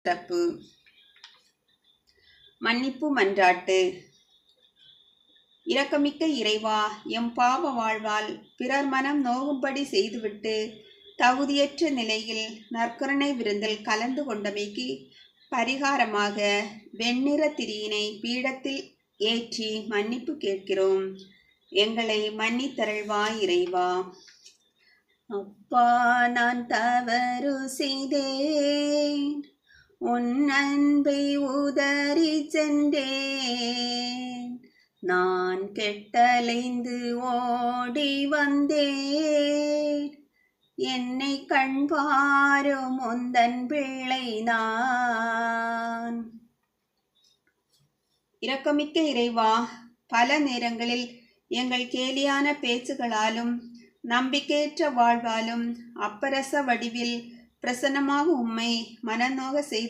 தப்பு. மன்னிப்பு மன்றாட்டு. இரக்கமிக்க இறைவா, எம் பாவ வாழ்வால் பிறர் மனம் நோகும்படி செய்துவிட்டு தகுதியற்ற நிலையில் நற்கருணை விருந்தில் கலந்து கொண்டமைக்கு பரிகாரமாக வெண்ணிற திரியினை பீடத்தில் ஏற்றி மன்னிப்பு கேட்கிறோம். எங்களை மன்னித்தருள்வாய் இறைவா. அப்பா, நான் தவறு செய்தேன், உன் அன்பை உதறி சென்றேன். நான் கெட்டலைந்து ஓடி வந்தேன், என்னை கண்பாரும் உந்தன் பிள்ளை நான். இரக்கமிக்க இறைவா, பல நேரங்களில் எங்கள் கேலியான பேச்சுகளாலும் நம்பிக்கையற்ற வாழ்வாலும் அப்பரச வடிவில் பிரசன்னமாக உம்மை மனநோக செய்து